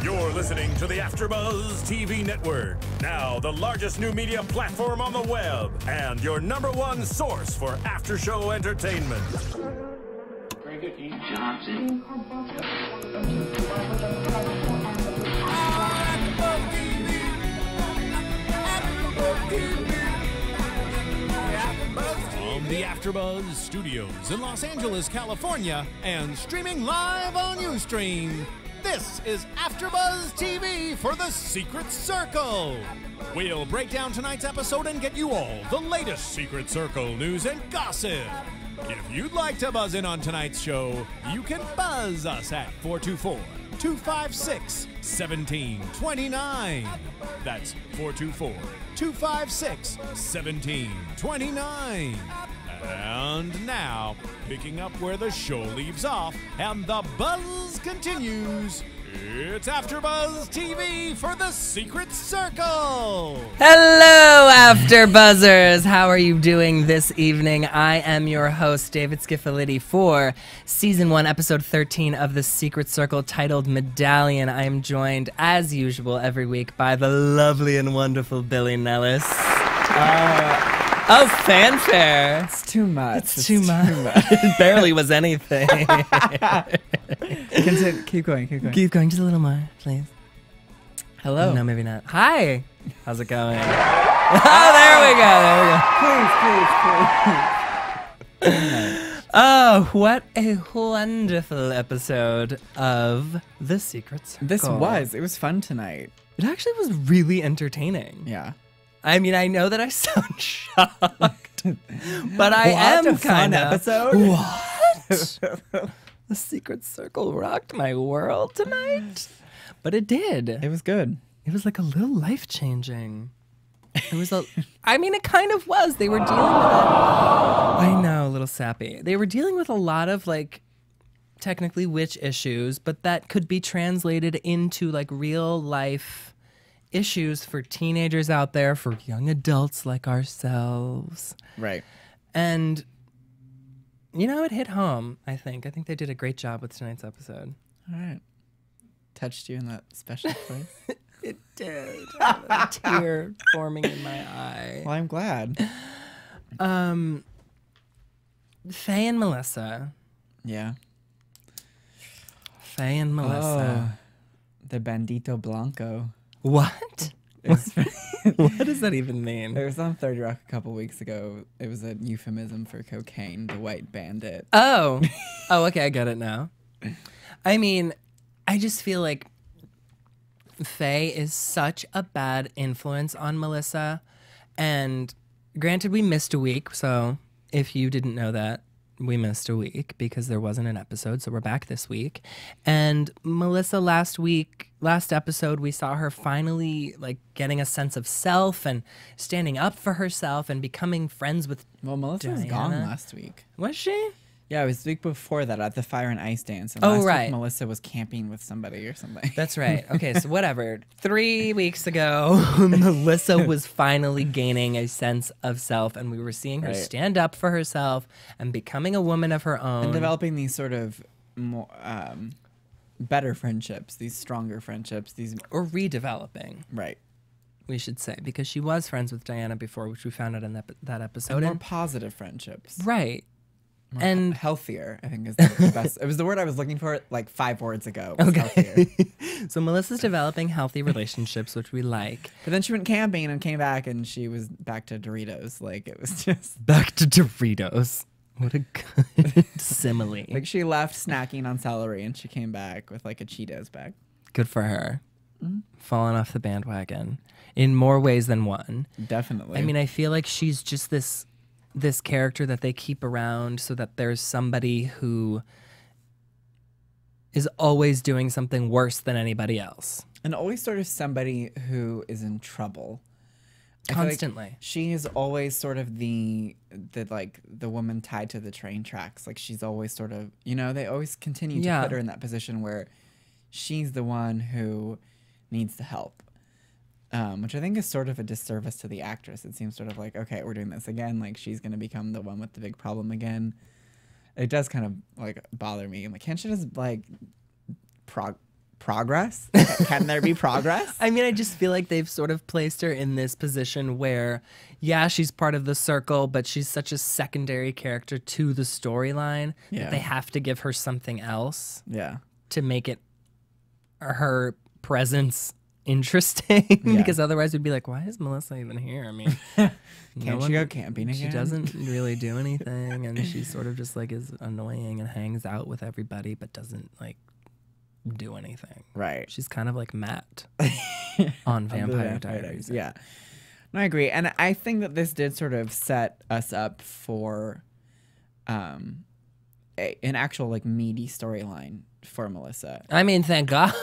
You're listening to the AfterBuzz TV network. Now the largest new media platform on the web and your #1 source for after-show entertainment. Very good, Dean Johnson. From the AfterBuzz Studios in Los Angeles, California, and streaming live on Ustream, this is AfterBuzz TV for The Secret Circle. We'll break down tonight's episode and get you all the latest Secret Circle news and gossip. If you'd like to buzz in on tonight's show, you can buzz us at 424-256-1729. That's 424-256-1729. And now, picking up where the show leaves off and the buzz continues, it's AfterBuzz TV for The Secret Circle. Hello, AfterBuzzers. How are you doing this evening? I am your host, David Schifilliti, for Season 1, Episode 13 of The Secret Circle, titled Medallion. I am joined, as usual, every week by the lovely and wonderful Billy Nilles. Oh, fanfare. It's too much. It's too much. It barely was anything. Keep going. Keep going just a little more, please. Hello. No, maybe not. Hi. How's it going? Oh, there we go. Please. Oh, what a wonderful episode of The Secret Circle. It was fun tonight. It actually was really entertaining. Yeah. I mean, I know that I sound shocked, but I am kind of. Episode? What? The Secret Circle rocked my world tonight. But it did. It was good. It was like a little life-changing. It was I mean, it kind of was. They were dealing with I know, a little sappy. They were dealing with a lot of, like, technically witch issues, but that could be translated into, like, real life issues for teenagers out there, for young adults like ourselves. Right. And, you know, it hit home, I think. I think they did a great job with tonight's episode. All right. Touched you in that special place. It did. A tear forming in my eye. Well, I'm glad. Faye and Melissa. Yeah. Faye and Melissa. Oh, the Bandito Blanco. What? What does that even mean? It was on Third Rock a couple weeks ago. It was a euphemism for cocaine, the white bandit. Oh. Oh, okay, I get it now. I mean, I just feel like Faye is such a bad influence on Melissa. And granted, we missed a week, so if you didn't know that, we missed a week because there wasn't an episode, so we're back this week. And Melissa last episode, we saw her finally, like, getting a sense of self and standing up for herself and becoming friends with Well, Melissa was gone last week. Was she? Yeah, it was the week before that at the Fire and Ice Dance. And Oh, last right. week, Melissa was camping with somebody or something. That's right. Okay, so whatever. 3 weeks ago, Melissa was finally gaining a sense of self, and we were seeing her Right. stand up for herself and becoming a woman of her own. And developing these sort of more better friendships, these stronger friendships, these Or redeveloping, right. we should say, because she was friends with Diana before, which we found out in that episode. And more positive friendships. Right. More And healthier, I think, is the best. It was the word I was looking for like 5 words ago. Was healthier. So Melissa's developing healthy relationships, which we like. But then she went camping and came back and she was back to Doritos. Like, it was just Back to Doritos. What a good simile. like she left snacking on celery and she came back with like a Cheetos bag. Good for her. Falling off the bandwagon in more ways than one. Definitely. I mean, I feel like she's just this character that they keep around so that there's somebody who is always doing something worse than anybody else. and always sort of somebody who is in trouble. I feel like Constantly. she is always sort of the woman tied to the train tracks. Like she's always sort of, you know, they always continue to put her in that position where she's the one who needs the help. Which I think is sort of a disservice to the actress. It seems sort of like, okay, we're doing this again. Like she's going to become the one with the big problem again. It does kind of like bother me. I'm like, can't she just like progress? Can there be progress? I mean, I just feel like they've sort of placed her in this position where, yeah, she's part of the circle, but she's such a secondary character to the storyline that they have to give her something else to make it her presence interesting because otherwise we'd be like, why is Melissa even here? I mean, Can't she go camping again? She doesn't really do anything, and she sort of just like is annoying and hangs out with everybody, but doesn't like do anything. Right. She's kind of like Matt on Vampire Diaries. Yeah. No, I agree, and I think that this did sort of set us up for an actual like meaty storyline for Melissa. I mean, thank God.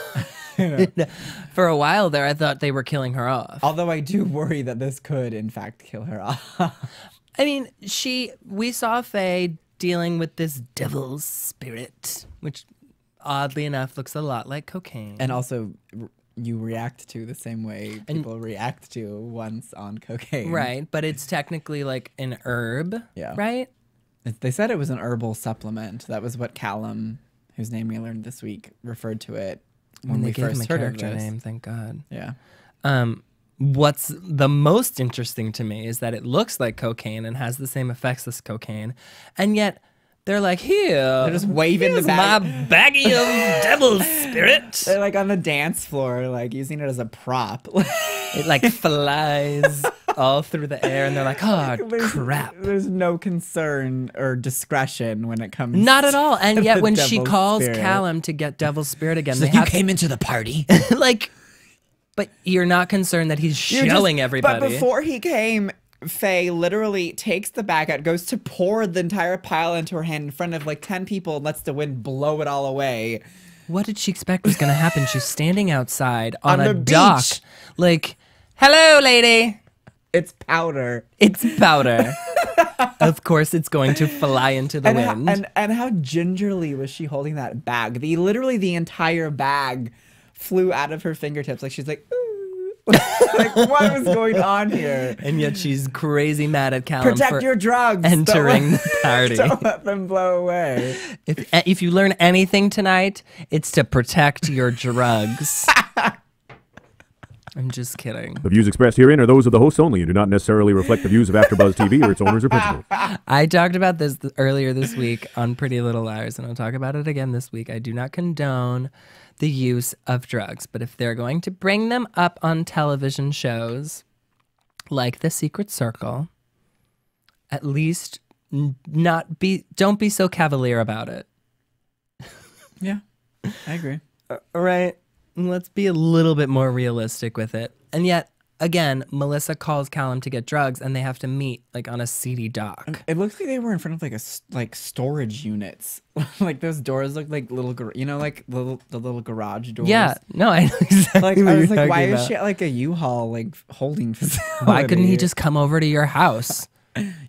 For a while there, I thought they were killing her off. Although I do worry that this could, in fact, kill her off. I mean, we saw Faye dealing with this devil's spirit, which oddly enough looks a lot like cocaine. And also, you react to the same way people react to once on cocaine. Right, but it's technically like an herb, right? They said it was an herbal supplement. That was what Callum, whose name we learned this week, referred to it when we first heard of this. Name, thank God. Yeah. What's the most interesting to me is that it looks like cocaine and has the same effects as cocaine, and yet they're like, they're just waving the bag. My baggie of devil's spirit. They're like on the dance floor, like using it as a prop. It like flies all through the air, and they're like, oh, crap. There's no concern or discretion when it comes Not at all. And yet when she calls spirit. Callum to get devil's spirit again, she's like, you came into the party. Like, but you're not concerned that he's showing everybody. But before he came, Faye literally takes the bag out, goes to pour the entire pile into her hand in front of like 10 people and lets the wind blow it all away. What did she expect was going to happen? She's standing outside on a dock. Like, hello, lady. It's powder. It's powder. Of course, it's going to fly into the wind. And how gingerly was she holding that bag? Literally the entire bag flew out of her fingertips. Like she's like, ooh. Like what was going on here? And yet she's crazy mad at Callum Protect your drugs. Entering the party. Don't let them blow away. If you learn anything tonight, it's to protect your drugs. I'm just kidding. The views expressed herein are those of the hosts only and do not necessarily reflect the views of AfterBuzz TV or its owners or principals. I talked about this earlier this week on Pretty Little Liars, and I'll talk about it again this week. I do not condone the use of drugs, but if they're going to bring them up on television shows like The Secret Circle, at least don't be so cavalier about it. Yeah, I agree. Right? Let's be a little bit more realistic with it. And yet, again, Melissa calls Callum to get drugs, and they have to meet like on a seedy dock. It looks like they were in front of like storage units. Like those doors look like little, like the little garage doors. Yeah, no, I know exactly. Like what I was you're like, why talking is she at like a U-Haul like holding facility? Why couldn't he just come over to your house?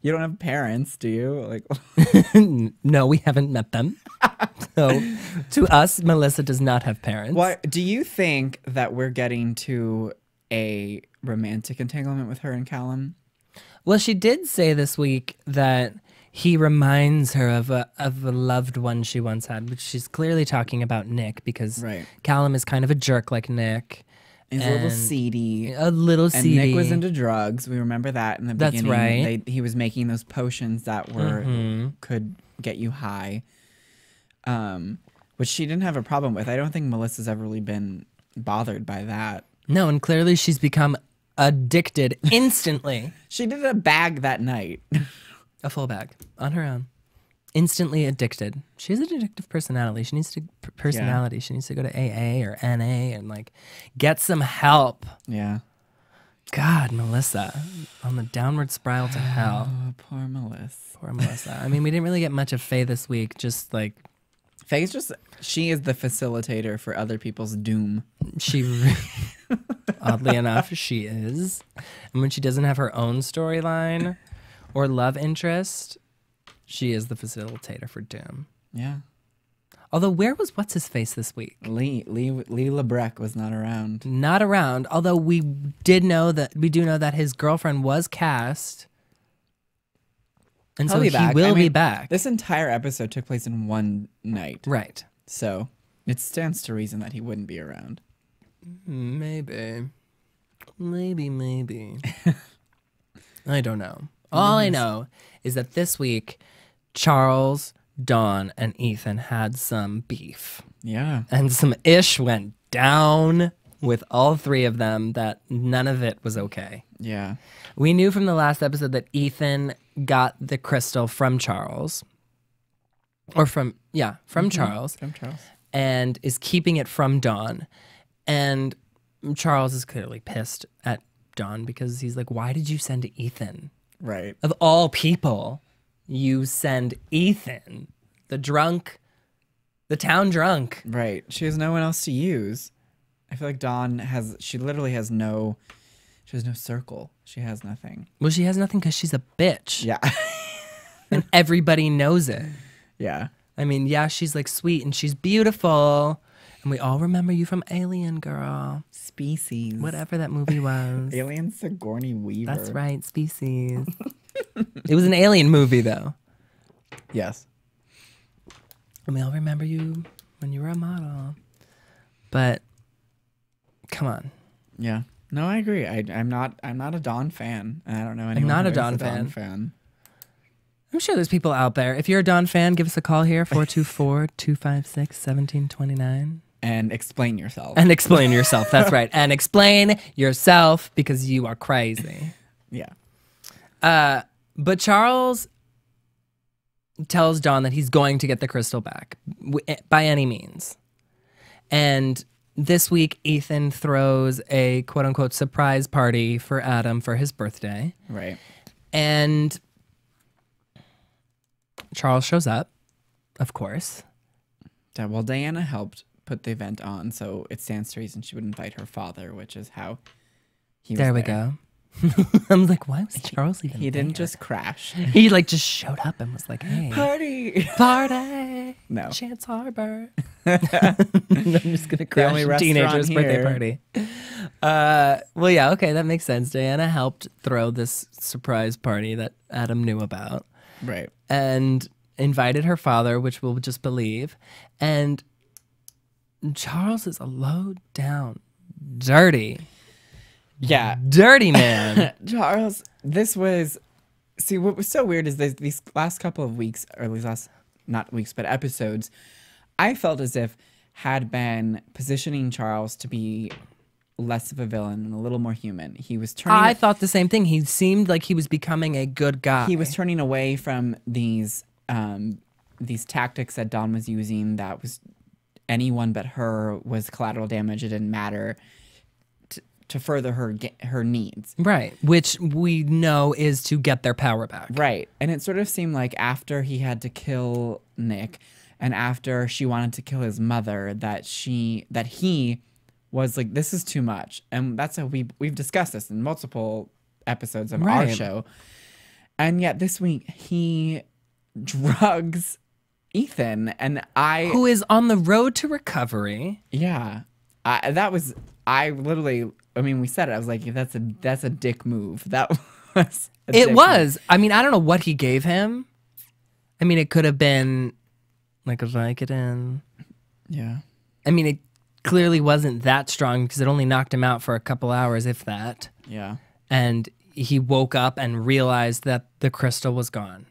You don't have parents, do you? Like, no, we haven't met them. So, to us, Melissa does not have parents. What do you think that we're getting to a romantic entanglement with her and Callum? Well, she did say this week that he reminds her of a loved one she once had, which she's clearly talking about Nick, because Callum is kind of a jerk like Nick. He's a little seedy. A little seedy. And Nick was into drugs. We remember that in the beginning. That's right. He was making those potions that could get you high, which she didn't have a problem with. I don't think Melissa's ever really been bothered by that. No, and clearly she's become addicted instantly. She did a bag that night. A full bag on her own. Instantly addicted. She has an addictive personality. She needs to She needs to go to AA or NA and like get some help. Yeah. God, Melissa, on the downward spiral to hell. Oh, poor Melissa. Poor Melissa. I mean, we didn't really get much of Faye this week. Just like Faye's she is the facilitator for other people's doom. Oddly enough, she is. And when she doesn't have her own storyline or love interest, she is the facilitator for doom. Yeah. Although, where was what's-his-face this week? Lee Lebrecht was not around. Not around, although we do know that his girlfriend was cast. And so he will be back. This entire episode took place in one night. Right. So It stands to reason that he wouldn't be around. Maybe. I don't know. All I know is that this week, Charles, Dawn, and Ethan had some beef. Yeah. And some ish went down with all three of them that none of it was okay. Yeah. We knew from the last episode that Ethan got the crystal from Charles. Or from Charles. From Charles. And is keeping it from Dawn. And Charles is clearly pissed at Dawn because he's like, why did you send Ethan? Right. Of all people, you send Ethan, the town drunk. Right. She has no one else to use. I feel like Dawn literally has no circle. She has nothing. Well, she has nothing because she's a bitch. Yeah. And everybody knows it. Yeah. I mean, yeah, she's like sweet and she's beautiful. And we all remember you from Alien, girl. Species. Whatever that movie was. Alien Sigourney Weaver. That's right, Species. It was an alien movie, though. Yes. And we all remember you when you were a model. But, come on. Yeah. No, I agree. I'm not a Dawn fan. I don't know anyone. I'm not who a is Dawn fan. I'm sure there's people out there. If you're a Dawn fan, give us a call here, 424-256-1729. And explain yourself. And explain yourself. That's right. And explain yourself because you are crazy. Yeah. But Charles tells Dawn that he's going to get the crystal back by any means. And this week, Ethan throws a quote-unquote surprise party for Adam for his birthday. Right. And Charles shows up, of course. Well, Diana helped put the event on, so it stands to reason she would invite her father, which is how he was there. We go. I'm like, why was Charles even He didn't there? just crash. He like just showed up and was like, hey. Party. No. Chance Harbor. I'm just going to crash only a teenager's restaurant birthday here. party. Well, yeah, okay, that makes sense. Diana helped throw this surprise party that Adam knew about. Right. And invited her father, which we'll just believe. And Charles is a low down, dirty man. Charles, see, what was so weird is these last couple of weeks, or these not weeks, but episodes, I felt as if had been positioning Charles to be less of a villain and a little more human. He was turning. I thought the same thing. He seemed like he was becoming a good guy. He was turning away from these tactics that Dawn was using. That was anyone but her was collateral damage. It didn't matter to further her needs. Right, which we know is to get their power back. Right, and it sort of seemed like after he had to kill Nick, and after she wanted to kill his mother, that he was like, this is too much. And that's how we've discussed this in multiple episodes of our show. And yet this week he drugs Ethan, and who is on the road to recovery. Yeah. We said it. I was like, that's a dick move. That was It was. I mean, I don't know what he gave him. I mean, it could have been like a Vicodin. Yeah. I mean, it clearly wasn't that strong because it only knocked him out for a couple hours, if that. Yeah. And he woke up and realized that the crystal was gone.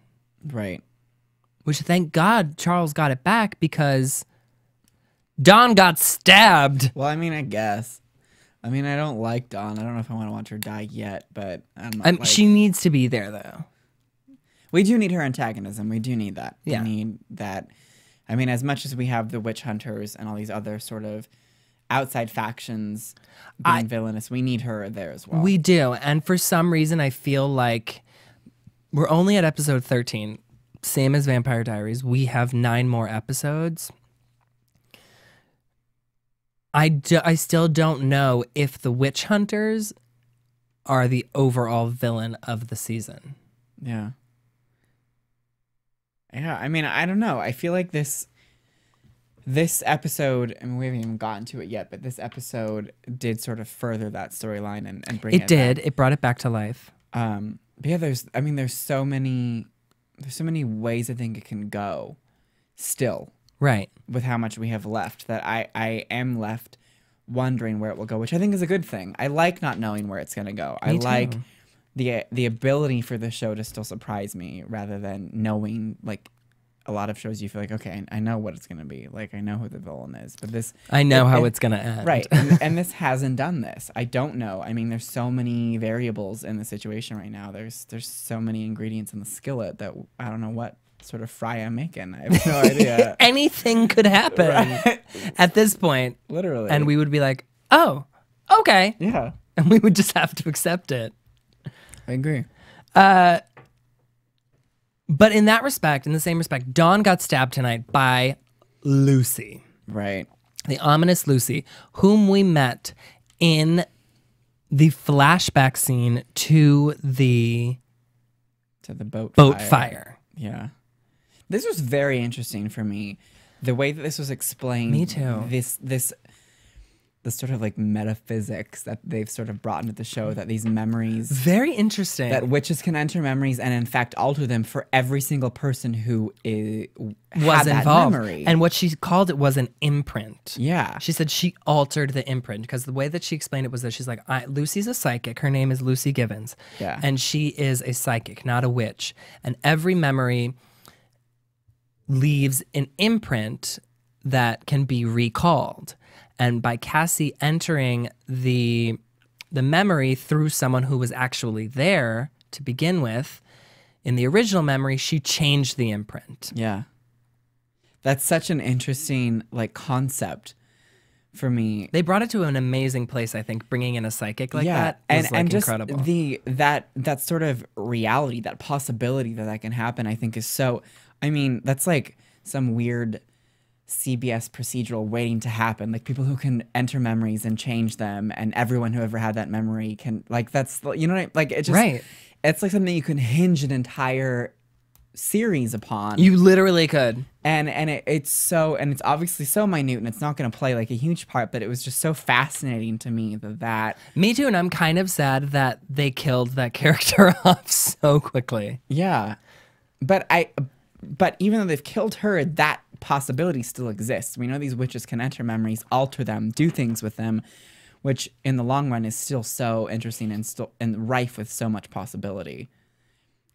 Right. Which, thank God, Charles got it back because Dawn got stabbed. Well, I mean, I guess. I mean, I don't like Dawn. I don't know if I want to watch her die yet, but I'm not she needs to be there, though. We do need her antagonism. We do need that. Yeah. We need that. I mean, as much as we have the witch hunters and all these other sort of outside factions being villainous, we need her there as well. We do. And for some reason, I feel like we're only at episode 13. Same as Vampire Diaries. We have 9 more episodes. I still don't know if the witch hunters are the overall villain of the season. Yeah. Yeah, I mean, I don't know. I feel like this episode, I mean, we haven't even gotten to it yet, but this episode did sort of further that storyline and bring it did. back. It brought it back to life. But yeah, there's so many ways I think it can go still. Right. with how much we have left, that I am left wondering where it will go, which I think is a good thing. I like not knowing where it's going to go. I like the ability for the show to still surprise me rather than knowing, like, a lot of shows you feel like, okay, I know what it's going to be. Like, I know who the villain is. But this... I know how it's going to end. Right. And this hasn't done this. I don't know. I mean, there's so many variables in the situation right now. There's so many ingredients in the skillet that I don't know what sort of fry I'm making. I have no idea. Anything could happen at this point. Literally. And we would be like, oh, okay. Yeah. And we would just have to accept it. I agree. But in that respect, in the same respect, Dawn got stabbed tonight by Lucy. Right. The ominous Lucy, whom we met in the flashback scene to the boat fire. Yeah. This was very interesting for me. The way that this was explained. Me too. The sort of like metaphysics that they've sort of brought into the show, that these memories... Very interesting. That witches can enter memories and in fact alter them for every single person who was involved. Memory. And what she called it was an imprint. Yeah. She said she altered the imprint because the way that she explained it was that she's like, Lucy's a psychic. Her name is Lucy Givens. Yeah. And she is a psychic, not a witch. And every memory leaves an imprint that can be recalled. And by Cassie entering the memory through someone who was actually there to begin with, in the original memory, she changed the imprint. Yeah. That's such an interesting like concept for me. They brought it to an amazing place, I think, bringing in a psychic like that was and just incredible. That sort of reality, that possibility that can happen, I think is so, I mean, that's like some weird CBS procedural waiting to happen, like people who can enter memories and change them, and everyone who ever had that memory can, like, that's, you know what I, like, it just, right. It's like something you can hinge an entire series upon. You literally could. And it's obviously so minute, and it's not going to play like a huge part, but it was just so fascinating to me that Me too, and I'm kind of sad that they killed that character off so quickly. Yeah. But even though they've killed her, that possibility still exists. We know these witches can enter memories, alter them, do things with them, which in the long run is still so interesting and rife with so much possibility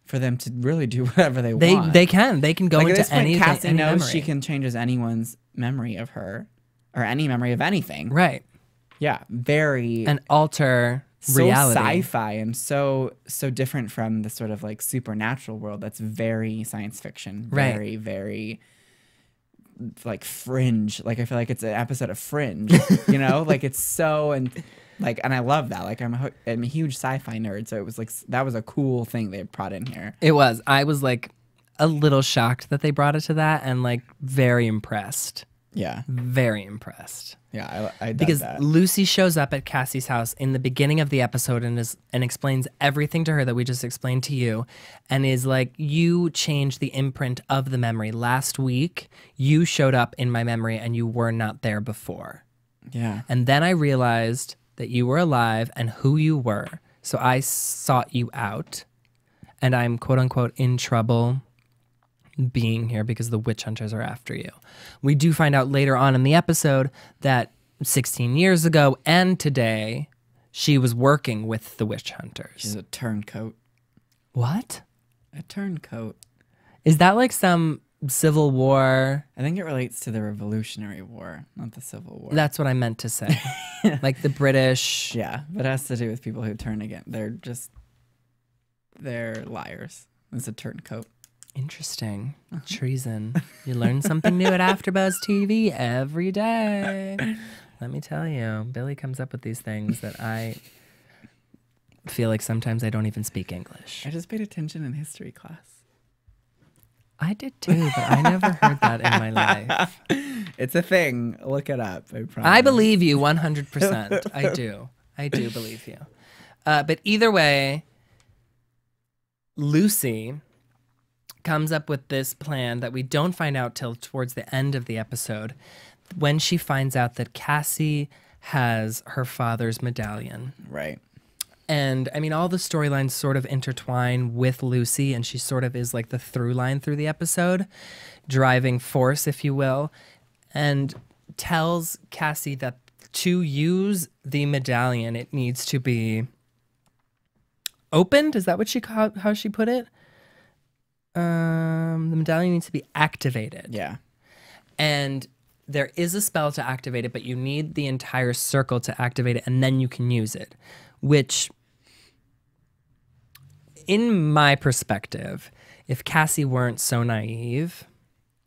for them to really do whatever they want. They can go like into any Cassie knows memory. She can change anyone's memory of her or any memory of anything. Right. Yeah. Very. And alter so reality. Sci-fi and so different from the sort of like supernatural world that's very science fiction. Very, very like Fringe. Like I feel like it's an episode of Fringe, you know? Like it's so, and I love that. Like I'm a huge sci-fi nerd, so it was like, that was a cool thing they brought in here. It was. I was like a little shocked that they brought it to that, and like very impressed. Yeah. Very impressed. Yeah, I dug because that. Lucy shows up at Cassie's house in the beginning of the episode and explains everything to her that we just explained to you, and is like, you changed the imprint of the memory. Last week, you showed up in my memory and you were not there before. Yeah. And then I realized that you were alive and who you were. So I sought you out, and I'm quote unquote in trouble being here because the witch hunters are after you. We do find out later on in the episode that 16 years ago and today, she was working with the witch hunters. She's a turncoat. What? A turncoat. Is that like some Civil War? I think it relates to the Revolutionary War, not the Civil War. That's what I meant to say. Like the British. Yeah, but it has to do with people who turn again. They're liars. It's a turncoat. Interesting. Treason. You learn something new at AfterBuzz TV every day. Let me tell you, Billy comes up with these things that I feel like sometimes I don't even speak English. I just paid attention in history class. I did too, but I never heard that in my life. It's a thing. Look it up. I promise. I believe you 100%. I do. I do believe you. But either way, Lucy comes up with this plan that we don't find out till towards the end of the episode, when she finds out that Cassie has her father's medallion. Right. And I mean, all the storylines sort of intertwine with Lucy, and she sort of is like the through line through the episode, driving force, if you will, and tells Cassie that to use the medallion, it needs to be opened. Is that what how she put it? The medallion needs to be activated. Yeah. And there is a spell to activate it, but you need the entire circle to activate it, and then you can use it, which, in my perspective, if Cassie weren't so naive,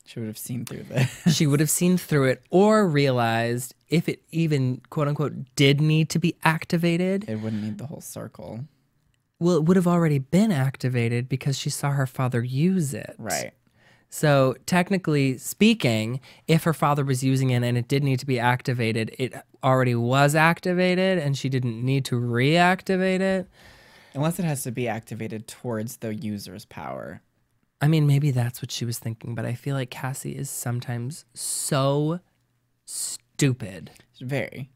she would have seen through this. She would have seen through it, or realized if it even, quote unquote, did need to be activated. It wouldn't need the whole circle. Well, it would have already been activated because she saw her father use it. Right. So technically speaking, if her father was using it and it did need to be activated, it already was activated and she didn't need to reactivate it. Unless it has to be activated towards the user's power. I mean, maybe that's what she was thinking, but I feel like Cassie is sometimes so stupid. Very.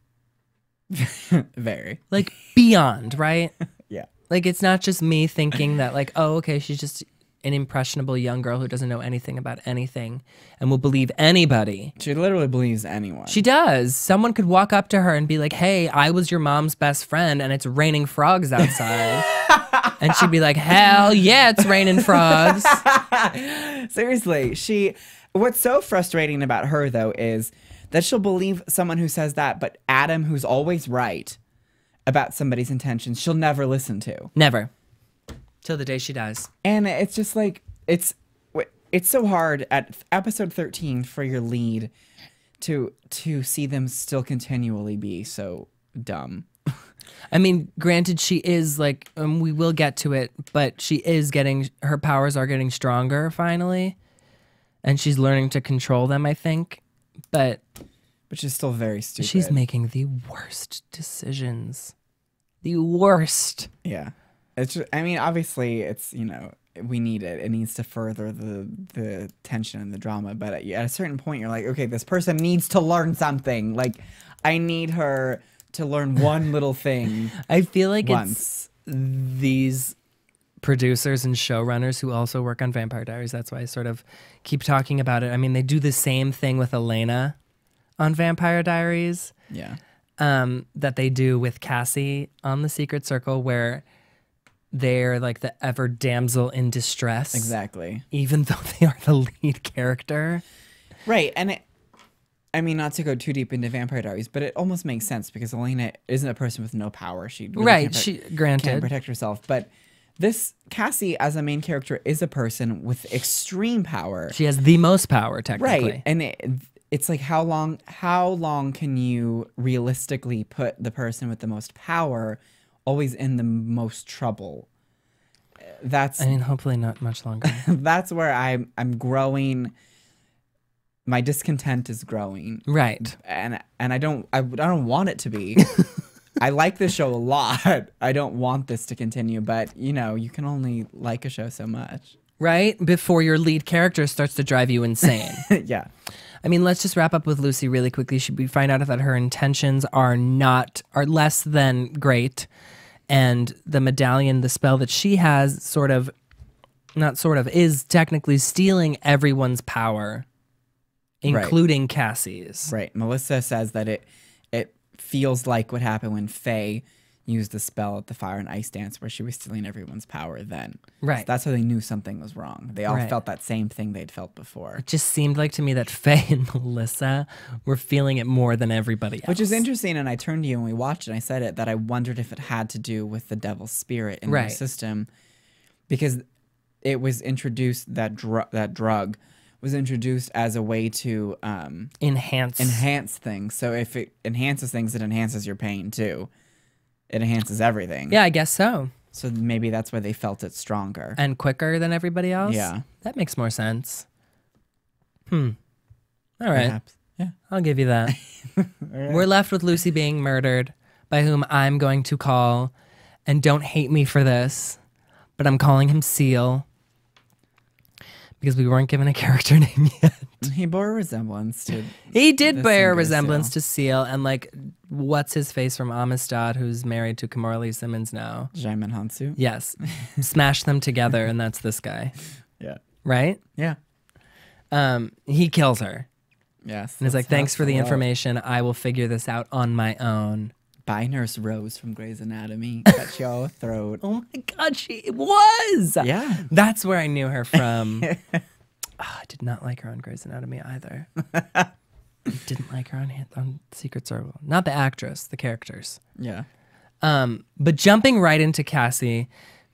Very. Like, beyond, right? Yeah. Like, it's not just me thinking that, like, oh, okay, she's just an impressionable young girl who doesn't know anything about anything and will believe anybody. She literally believes anyone. She does. Someone could walk up to her and be like, hey, I was your mom's best friend and it's raining frogs outside. And she'd be like, hell yeah, it's raining frogs. Seriously, what's so frustrating about her, though, is that she'll believe someone who says that, but Adam, who's always right about somebody's intentions, she'll never listen to. Never. Till the day she dies. And it's just like, it's so hard at episode 13 for your lead to see them still continually be so dumb. I mean, granted, she is like, we will get to it, but she is her powers are getting stronger finally. And she's learning to control them, I think. But she's still very stupid. She's making the worst decisions. The worst. Yeah. It's just, I mean, obviously, it's, you know, we need it. It needs to further the tension and the drama. But at a certain point, you're like, okay, this person needs to learn something. Like, I need her to learn one little thing. I feel like once. It's these producers and showrunners who also work on Vampire Diaries. That's why I sort of keep talking about it. I mean, they do the same thing with Elena on Vampire Diaries. Yeah. That they do with Cassie on The Secret Circle, where they're like the ever damsel in distress. Exactly. Even though they are the lead character. Right. And I mean, not to go too deep into Vampire Diaries, but it almost makes sense because Elena isn't a person with no power. She really can't protect herself. But Cassie as a main character is a person with extreme power. She has the most power, technically. Right. And it's like, how long can you realistically put the person with the most power always in the most trouble? I mean, hopefully not much longer. That's where I'm growing. My discontent is growing. Right. And I don't want it to be. I like this show a lot. I don't want this to continue, but you know, you can only like a show so much. Right? Before your lead character starts to drive you insane. Yeah. I mean, let's just wrap up with Lucy really quickly. We find out that her intentions are less than great. And the medallion, the spell that she has is technically stealing everyone's power, including Cassie's. Right. Melissa says that it feels like what happened when Faye used the spell at the Fire and Ice Dance, where she was stealing everyone's power then. Right. So that's how they knew something was wrong. They all felt that same thing they'd felt before. It just seemed like to me that Faye and Melissa were feeling it more than everybody else. Which is interesting, and I turned to you when we watched it, and I said it, that I wondered if it had to do with the devil's spirit in their system, because it was introduced, that drug was introduced as a way to enhance things. So if it enhances things, it enhances your pain too. It enhances everything. Yeah, I guess so. So maybe that's why they felt it stronger. And quicker than everybody else? Yeah. That makes more sense. All right. Perhaps. Yeah. I'll give you that. Right. We're left with Lucy being murdered, by whom I'm going to call, and don't hate me for this, but I'm calling him Seal, because we weren't given a character name yet. He bore a resemblance to... He did bear a resemblance to Seal, and like what's his face from Amistad, who's married to Kamora Lee Simmons now. Jaimin Hansu. Yes. Smash them together, and that's this guy. Yeah. Right? Yeah. He kills her. Yes. And he's like, thanks for the information. I will figure this out on my own. By Nurse Rose from Grey's Anatomy. Cut your throat. Oh my God, she was. Yeah. That's where I knew her from. I did not like her on Grey's Anatomy either. Didn't like her on Secret Circle. Not the actress, the characters. Yeah. But jumping right into Cassie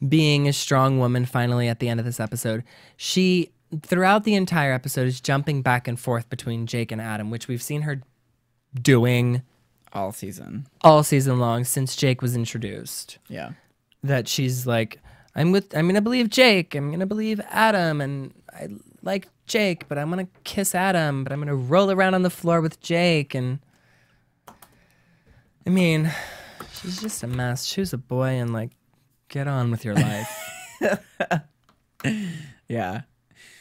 being a strong woman finally at the end of this episode, she, throughout the entire episode, is jumping back and forth between Jake and Adam, which we've seen her doing all season long since Jake was introduced. Yeah. That she's like, I'm gonna believe Jake, I'm gonna believe Adam, and I like Jake, but I'm gonna kiss Adam, but I'm gonna roll around on the floor with Jake. And I mean, she's just a mess. Choose a boy and like get on with your life. Yeah.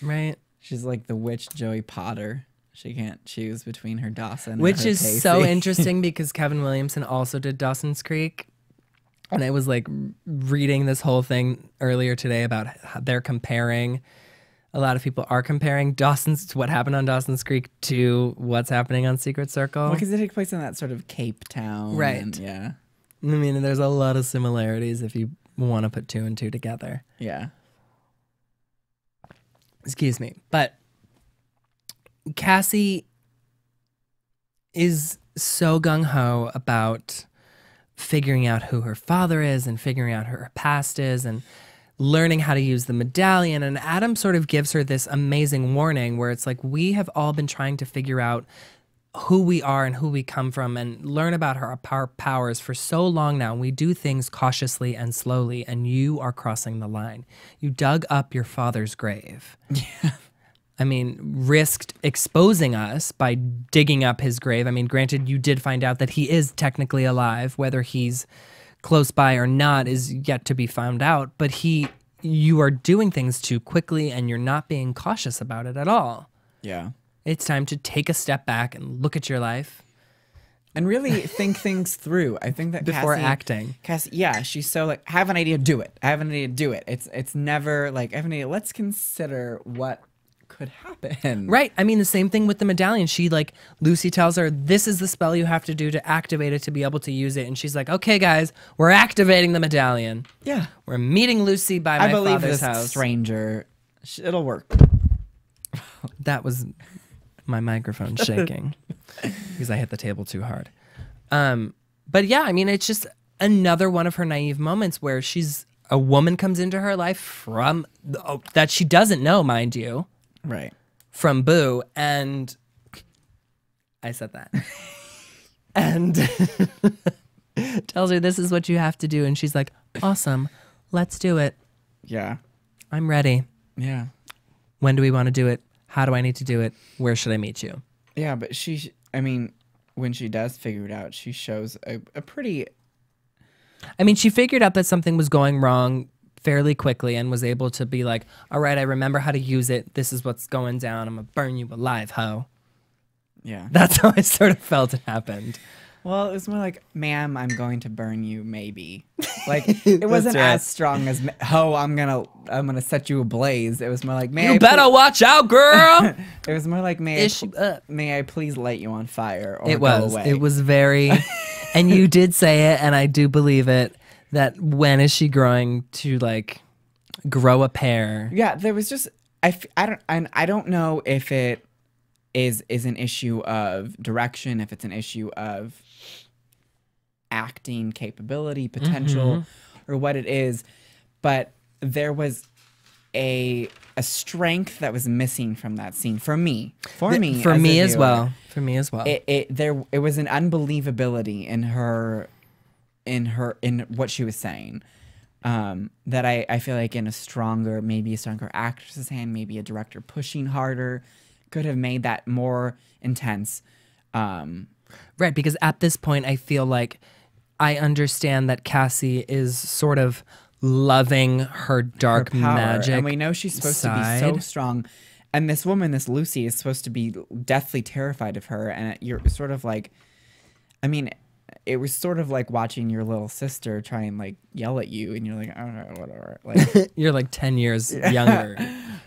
Right? She's like the witch Joey Potter. She can't choose between her Dawson and Which her is Pacey. so interesting because Kevin Williamson also did Dawson's Creek. And I was like reading this whole thing earlier today about how they're comparing. A lot of people are comparing what happened on Dawson's Creek to what's happening on Secret Circle. Well, because it took place in that sort of Cape Town. Right. And, yeah. I mean, there's a lot of similarities if you want to put two and two together. Yeah. Excuse me. But Cassie is so gung-ho about figuring out who her father is and figuring out who her past is and learning how to use the medallion. And Adam sort of gives her this amazing warning where it's like, we have all been trying to figure out who we are and who we come from and learn about our powers for so long now. We do things cautiously and slowly, and you are crossing the line. You dug up your father's grave. Yeah. I mean, risked exposing us by digging up his grave. I mean, granted, you did find out that he is technically alive. Whether he's close by or not is yet to be found out. But you are doing things too quickly, and you're not being cautious about it at all. Yeah. It's time to take a step back and look at your life. And really think things through. I think that before acting. Cassie, yeah, she's so like, I have an idea, do it. I have an idea, do it. It's never like, I have an idea, let's consider what could happen. Right. I mean, the same thing with the medallion. Lucy tells her, this is the spell you have to do to activate it to be able to use it. And she's like, okay, guys, we're activating the medallion. Yeah. We're meeting Lucy by my father's house. I believe this stranger. It'll work. That was my microphone shaking because I hit the table too hard. But yeah, I mean, it's just another one of her naive moments where a woman comes into her life from that she doesn't know, mind you. Right. From Boo, and I said that. And tells her this is what you have to do, and she's like, awesome, let's do it. Yeah. I'm ready. Yeah. When do we want to do it? How do I need to do it? Where should I meet you? Yeah, but when she does figure it out, she shows a pretty... I mean, she figured out that something was going wrong fairly quickly and was able to be like, all right, I remember how to use it. This is what's going down. I'm going to burn you alive, ho. Yeah. That's how I sort of felt it happened. Well, it was more like, ma'am, I'm going to burn you, maybe. Like, it wasn't as strong as, ho, I'm gonna set you ablaze. It was more like, you better watch out, girl. It was more like, may I please light you on fire or go away? It was very, and you did say it, and I do believe it, that when is she going to, like, grow a pair? Yeah, there was just, I don't know if it is an issue of direction, if it's an issue of acting capability, potential, or what it is, but there was a strength that was missing from that scene for me. For me as well. It was an unbelievability in what she was saying. That I feel like maybe a stronger actress's hand, maybe a director pushing harder could have made that more intense. Right, because at this point I feel like I understand that Cassie is sort of loving her dark magic. And we know she's supposed to be so strong. And this woman, this Lucy, is supposed to be deathly terrified of her. And you're sort of like, I mean, it was sort of like watching your little sister try and like yell at you, and you're like, oh, whatever. Like you're like 10 years younger.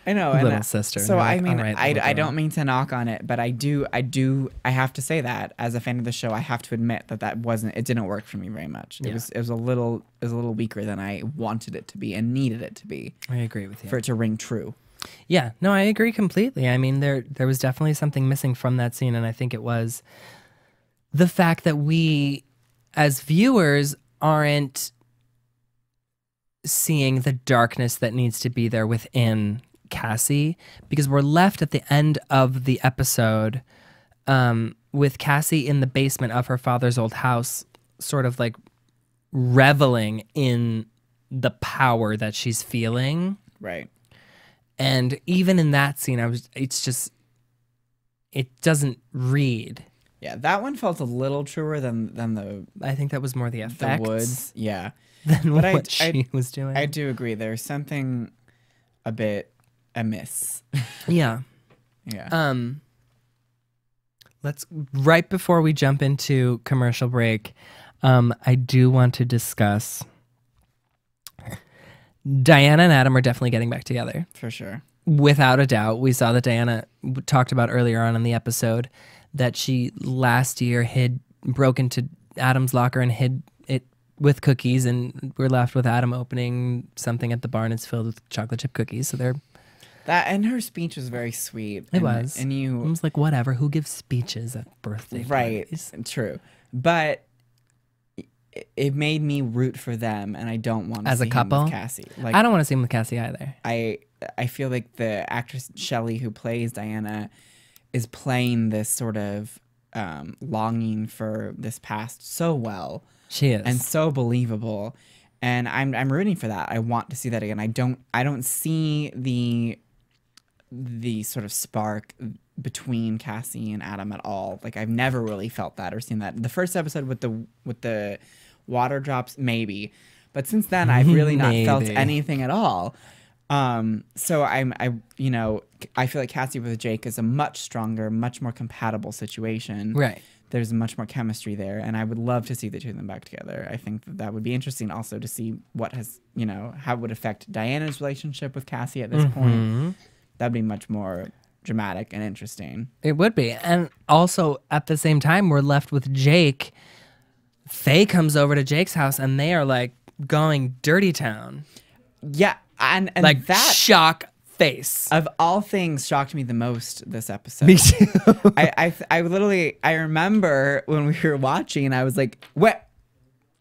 I know, little and sister. So like, I mean, right, I don't mean to knock on it, but I have to say that as a fan of the show, I have to admit that it didn't work for me very much. It was a little weaker than I wanted it to be and needed it to be. I agree with you. For it to ring true. Yeah, no, I agree completely. I mean, there was definitely something missing from that scene, and I think it was the fact that we, as viewers, aren't seeing the darkness that needs to be there within Cassie, because we're left at the end of the episode with Cassie in the basement of her father's old house, sort of like reveling in the power that she's feeling. Right. And even in that scene, it doesn't read. Yeah, that one felt a little truer than the. I think that was more the effects. The woods, yeah. Than what she was doing. I do agree. There's something a bit amiss. Yeah. Yeah. Let's, right before we jump into commercial break, I do want to discuss Diana and Adam are definitely getting back together. For sure. Without a doubt. We saw that Diana talked about earlier on in the episode that she last year broke into Adam's locker and hid it with cookies, and we're left with Adam opening something at the bar and it's filled with chocolate chip cookies. So they're... That, and her speech was very sweet. It was. And I was like, whatever, who gives speeches at birthday parties? Right, true. But it made me root for them, and I don't want to see him with Cassie. Like, I don't want to see him with Cassie either. I feel like the actress Shelley, who plays Diana, is playing this sort of longing for this past so well. She is. And so believable. And I'm rooting for that. I want to see that again. I don't see the sort of spark between Cassie and Adam at all. Like, I've never really felt that or seen that. The first episode with the water drops, maybe. But since then, I've really not felt anything at all. So I feel like Cassie with Jake is a much stronger, much more compatible situation. Right. There's much more chemistry there, and I would love to see the two of them back together. I think that would be interesting also to see how it would affect Diana's relationship with Cassie at this point. That'd be much more dramatic and interesting. It would be. And also, at the same time, we're left with Jake. Faye comes over to Jake's house, and they are, like, going dirty town. Yeah, and like, that shock face. Of all things, shocked me the most this episode. Me too. I remember when we were watching, I was like, what?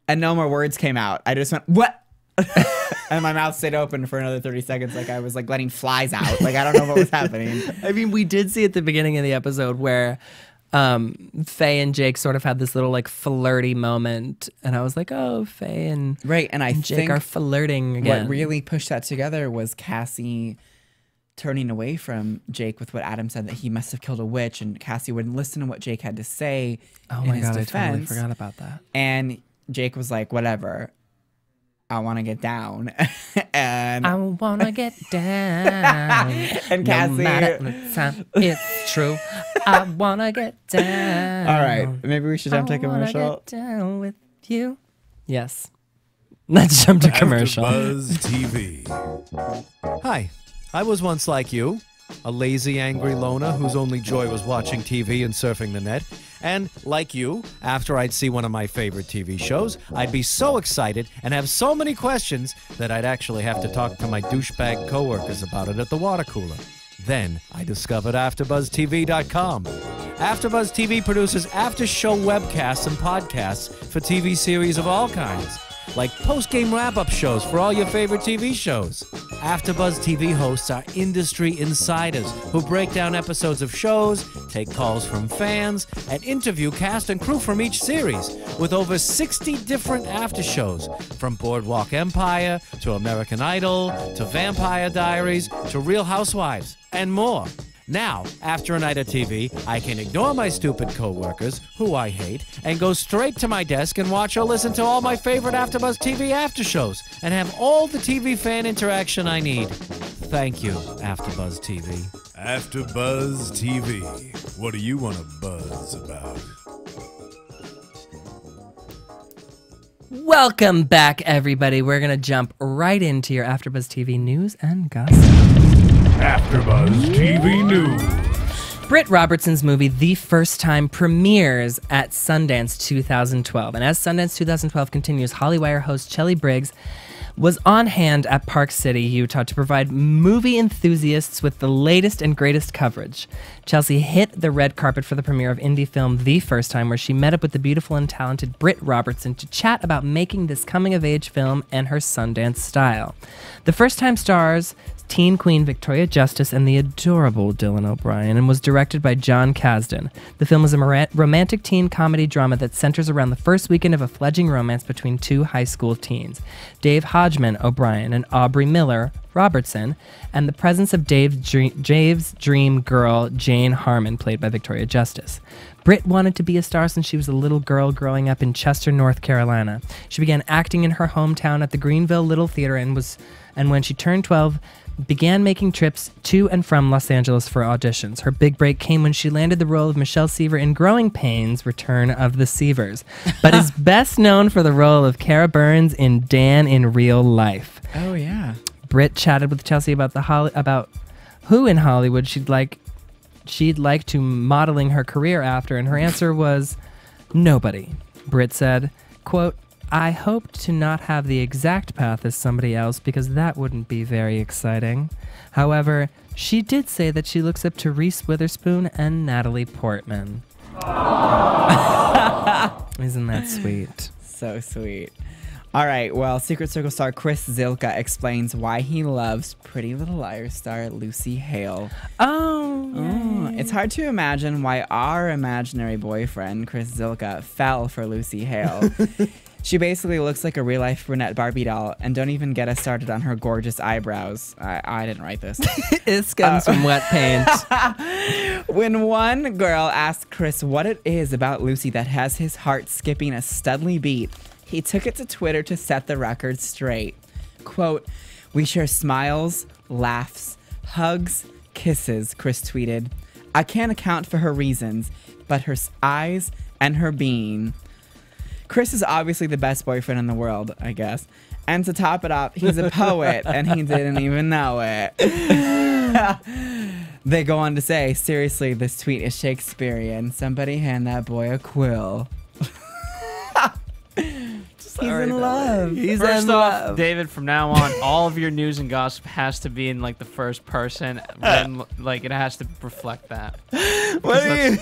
And no more words came out. I just went, what? And my mouth stayed open for another 30 seconds, like I was like letting flies out. Like, I don't know what was happening. I mean, we did see at the beginning of the episode where Faye and Jake sort of had this little like flirty moment, and I was like, oh, Faye and Jake are flirting again. What really pushed that together was Cassie turning away from Jake with what Adam said, that he must have killed a witch, and Cassie wouldn't listen to what Jake had to say. Oh in my his God, defense. I totally forgot about that. And Jake was like, whatever, I want to get down. And I want to get down. And Cassie, no matter the time, it's true. I want to get down. All right, maybe we should jump to commercial. I want to get down with you. Yes. Let's jump to commercial. AfterBuzz TV. Hi, I was once like you, a lazy, angry loner whose only joy was watching TV and surfing the net. And, like you, after I'd see one of my favorite TV shows, I'd be so excited and have so many questions that I'd actually have to talk to my douchebag coworkers about it at the water cooler. Then I discovered AfterBuzzTV.com. AfterBuzz TV produces after-show webcasts and podcasts for TV series of all kinds, like post-game wrap-up shows for all your favorite TV shows. AfterBuzz TV hosts are industry insiders who break down episodes of shows, take calls from fans, and interview cast and crew from each series, with over 60 different after shows, from Boardwalk Empire to American Idol to Vampire Diaries to Real Housewives, and more. Now, after a night of TV, I can ignore my stupid coworkers, who I hate, and go straight to my desk and watch or listen to all my favorite AfterBuzz TV after shows, and have all the TV fan interaction I need. Thank you, AfterBuzz TV. AfterBuzz TV. What do you want to buzz about? Welcome back, everybody. We're going to jump right into your AfterBuzz TV news and gossip. AfterBuzz TV News. Britt Robertson's movie The First Time premieres at Sundance 2012. And as Sundance 2012 continues, Hollywire host Chelly Briggs was on hand at Park City, Utah to provide movie enthusiasts with the latest and greatest coverage. Chelsea hit the red carpet for the premiere of indie film The First Time, where she met up with the beautiful and talented Britt Robertson to chat about making this coming-of-age film and her Sundance style. The First Time stars teen queen Victoria Justice and the adorable Dylan O'Brien, and was directed by John Kasdan. The film is a romantic teen comedy drama that centers around the first weekend of a fledgling romance between two high school teens, Dave Hodgman O'Brien and Aubrey Miller Robertson, and the presence of Dave's dream girl, Jane Harmon, played by Victoria Justice. Britt wanted to be a star since she was a little girl growing up in Chester, North Carolina. She began acting in her hometown at the Greenville Little Theater and when she turned 12, began making trips to and from Los Angeles for auditions. Her big break came when she landed the role of Michelle Seaver in Growing Pains, Return of the Seavers, but is best known for the role of Cara Burns in Dan in Real Life. Oh, yeah. Britt chatted with Chelsea about about who in Hollywood she'd like to modeling her career after, and her answer was nobody. Britt said, quote, "I hoped to not have the exact path as somebody else because that wouldn't be very exciting. However, she did say that she looks up to Reese Witherspoon and Natalie Portman." Isn't that sweet? So sweet. All right, well, Secret Circle star Chris Zilka explains why he loves Pretty Little Liars star Lucy Hale. Oh, it's hard to imagine why our imaginary boyfriend, Chris Zilka, fell for Lucy Hale. She basically looks like a real-life brunette Barbie doll, and don't even get us started on her gorgeous eyebrows. I didn't write this. It comes from wet paint. When one girl asked Chris what it is about Lucy that has his heart skipping a studly beat, he took it to Twitter to set the record straight. Quote, "We share smiles, laughs, hugs, kisses," Chris tweeted. "I can't account for her reasons, but her eyes and her being." Chris is obviously the best boyfriend in the world, I guess. And to top it off, he's a poet, and he didn't even know it. They go on to say, seriously, this tweet is Shakespearean. Somebody hand that boy a quill. He's in love. First off, David, from now on, all of your news and gossip has to be in like the first person, and like it has to reflect that. What do you...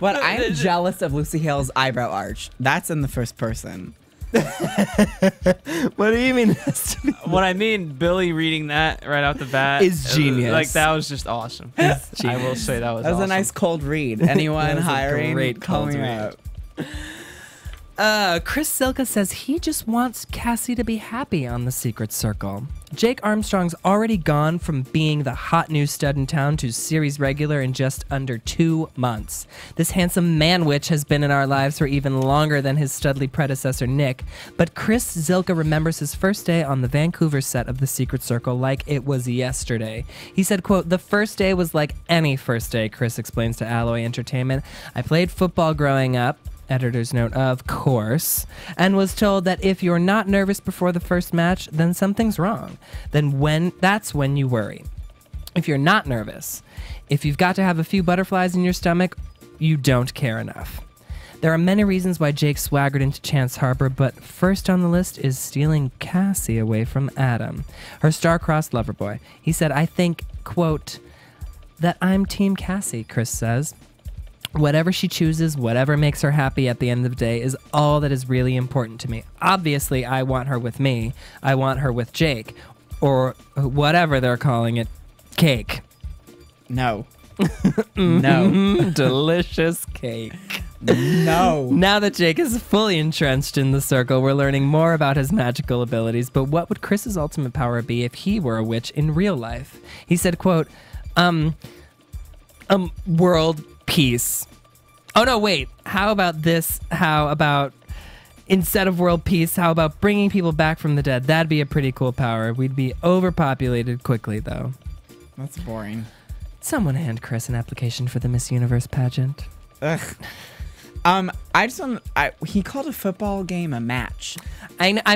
But I'm jealous of Lucy Hale's eyebrow arch. That's in the first person. What do you mean? What I mean, Billy reading that right out the bat is genius. Like that was just awesome. I will say that was. That was awesome. a nice cold read. Anyone hiring? Great cold read. Chris Zilka says he just wants Cassie to be happy on the Secret Circle. Jake Armstrong's already gone from being the hot new stud in town to series regular in just under 2 months. This handsome man-witch has been in our lives for even longer than his studly predecessor Nick, but Chris Zilka remembers his first day on the Vancouver set of the Secret Circle like it was yesterday. He said, quote, "The first day was like any first day," Chris explains to Alloy Entertainment. "I played football growing up," editor's note, of course, and was told that if you're not nervous before the first match, then something's wrong. That's when you worry. If you're not nervous, if you've got to have a few butterflies in your stomach, you don't care enough. There are many reasons why Jake swaggered into Chance Harbor, but first on the list is stealing Cassie away from Adam, her star-crossed lover boy. He said, "I think," quote, "that I'm Team Cassie," Chris says. "Whatever she chooses, whatever makes her happy at the end of the day is all that is really important to me. Obviously, I want her with me. I want her with Jake, or whatever they're calling it, cake." No. No. Delicious cake. No. Now that Jake is fully entrenched in the circle, we're learning more about his magical abilities, but what would Chris's ultimate power be if he were a witch in real life? He said, quote, world peace. Oh no, wait. How about this? How about instead of world peace, how about bringing people back from the dead? That'd be a pretty cool power. We'd be overpopulated quickly, though. That's boring. Someone hand Chris an application for the Miss Universe pageant. Ugh. I just don't. He called a football game a match, I'm not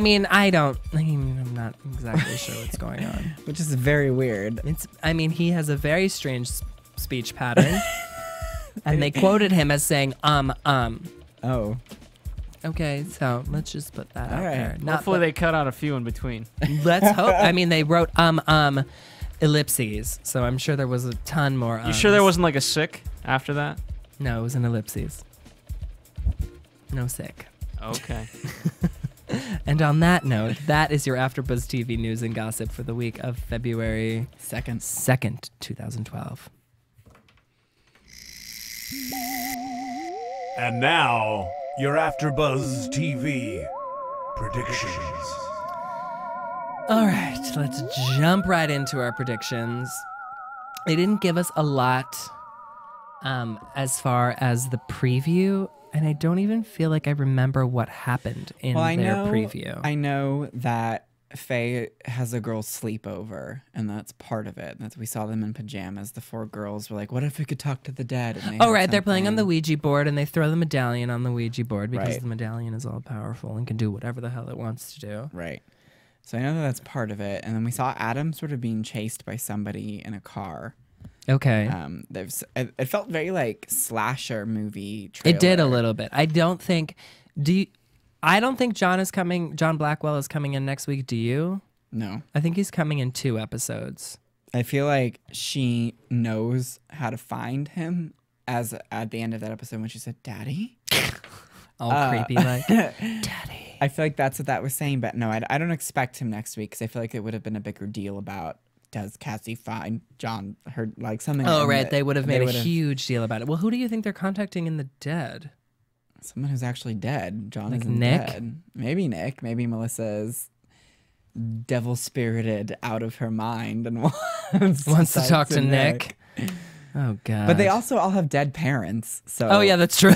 exactly sure what's going on. which is very weird. He has a very strange speech pattern. And they quoted him as saying, Oh. Okay, so let's just put that out there. Hopefully they cut out a few in between. Let's hope. They wrote ellipses, so I'm sure there was a ton more. You sure there wasn't like a sick after that? No, it was an ellipses. No sick. Okay. And on that note, that is your AfterBuzz TV news and gossip for the week of February 2nd, 2012. And now, your AfterBuzz TV predictions. All right, let's jump right into our predictions. They didn't give us a lot as far as the preview, and I don't even feel like I remember what happened in their preview. I know that Faye has a girls' sleepover, and that's part of it. We saw them in pajamas. The 4 girls were like, what if we could talk to the dead? And they're playing on the Ouija board, and they throw the medallion on the Ouija board because the medallion is all-powerful and can do whatever the hell it wants to do. Right. So I know that that's part of it. And then we saw Adam sort of being chased by somebody in a car. Okay. It felt very like slasher movie trailer. It did a little bit. I don't think John Blackwell is coming in next week. Do you? No. I think he's coming in 2 episodes. I feel like she knows how to find him as at the end of that episode when she said, Daddy? All creepy like, Daddy. I feel like that's what that was saying, but no, I don't expect him next week because I feel like it would have been a bigger deal about does Cassie find John, her, like something. Oh, right. They would have made a huge deal about it. Well, who do you think they're contacting in the dead? Someone who's actually dead. John like isn't Nick? Dead. Maybe Nick. Maybe Melissa is devil-spirited out of her mind and wants to talk to Nick. Oh, God. But they also all have dead parents. So oh, yeah, that's true.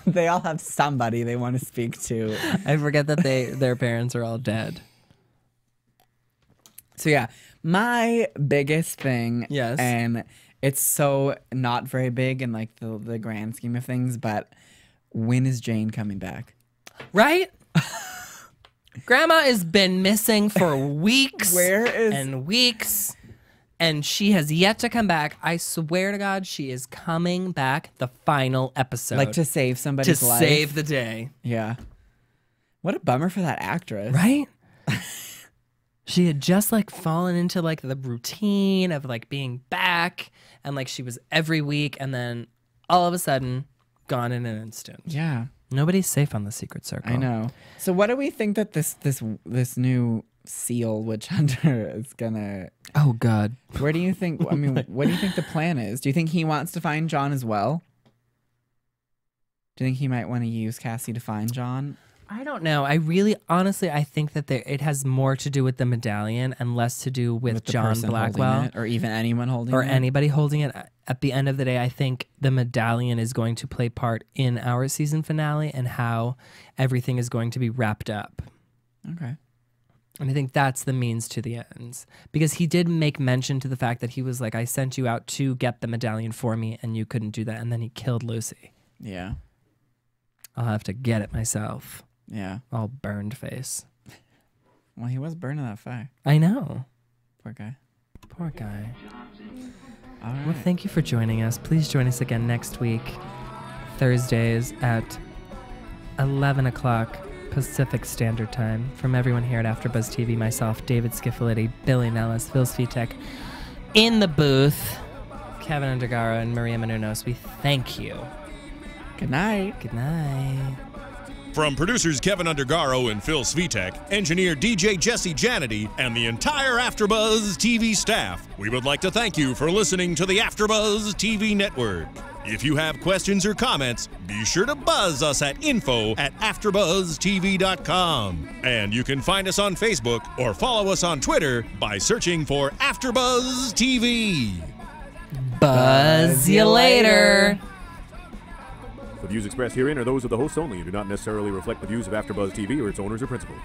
They all have somebody they want to speak to. I forget that their parents are all dead. So, yeah, my biggest thing, yes, and it's so not very big in like the grand scheme of things, but when is Jane coming back? Right? Grandma has been missing for weeks and weeks, and she has yet to come back. I swear to God, she is coming back the final episode. Like to save somebody's life? To save the day. Yeah. What a bummer for that actress. Right? She had just like fallen into like the routine of like being back, and like she was every week, and then all of a sudden gone in an instant. Yeah. Nobody's safe on the Secret Circle. I know. So what do we think that this new SEAL witch hunter is gonna... Oh, God. Where do you think... I mean, what do you think the plan is? Do you think he wants to find John as well? Do you think he might want to use Cassie to find John? I don't know. I really, honestly, I think that it has more to do with the medallion and less to do with John Blackwell. Or even anyone holding it. Or anybody holding it. At the end of the day, I think the medallion is going to play part in our season finale and how everything is going to be wrapped up. Okay. And I think that's the means to the ends. Because he did make mention to the fact that he was like, I sent you out to get the medallion for me and you couldn't do that. And then he killed Lucy. Yeah. I'll have to get it myself. Yeah. All burned face. Well, he was burning that fire. I know. Poor guy. Poor guy. All right. Well, thank you for joining us. Please join us again next week, Thursdays at 11 o'clock Pacific Standard Time. From everyone here at AfterBuzz TV, myself, David Schifilliti, Billy Nilles, Phil Svitek, in the booth, Kevin Undergaro, and Maria Menounos, we thank you. Good night. Good night. From producers Kevin Undergaro and Phil Svitek, engineer DJ Jesse Janity, and the entire AfterBuzz TV staff, we would like to thank you for listening to the AfterBuzz TV network. If you have questions or comments, be sure to buzz us at info@AfterBuzzTV.com. And you can find us on Facebook or follow us on Twitter by searching for AfterBuzz TV. Buzz you later. The views expressed herein are those of the hosts only and do not necessarily reflect the views of AfterBuzz TV or its owners or principals.